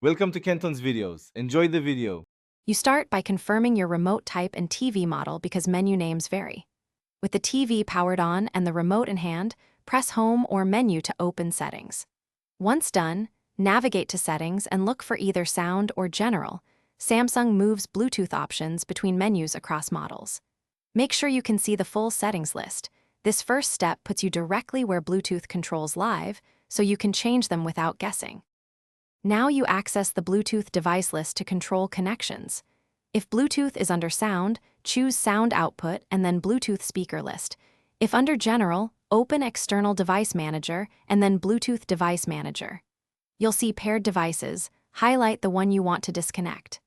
Welcome to Kenton's videos. Enjoy the video. You start by confirming your remote type and TV model because menu names vary. With the TV powered on and the remote in hand, press Home or Menu to open Settings. Once done, navigate to Settings and look for either Sound or General. Samsung moves Bluetooth options between menus across models. Make sure you can see the full settings list. This first step puts you directly where Bluetooth controls live, so you can change them without guessing. Now you access the Bluetooth device list to control connections. If Bluetooth is under Sound, choose Sound Output and then Bluetooth Speaker List. If under General, open External Device Manager and then Bluetooth Device Manager. You'll see paired devices. Highlight the one you want to disconnect.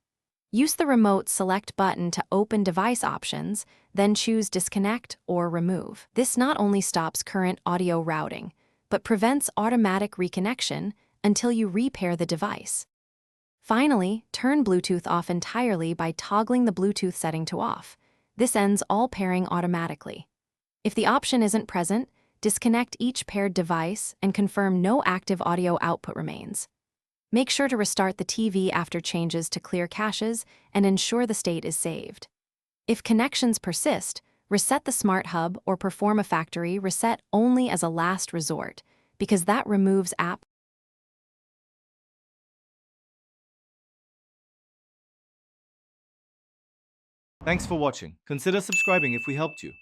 Use the remote Select button to open device options, then choose Disconnect or Remove. This not only stops current audio routing, but prevents automatic reconnection until you repair the device. Finally, turn Bluetooth off entirely by toggling the Bluetooth setting to off. This ends all pairing automatically. If the option isn't present, disconnect each paired device and confirm no active audio output remains. Make sure to restart the TV after changes to clear caches and ensure the state is saved. If connections persist, reset the Smart Hub or perform a factory reset only as a last resort, because that removes app. Thanks for watching. Consider subscribing if we helped you.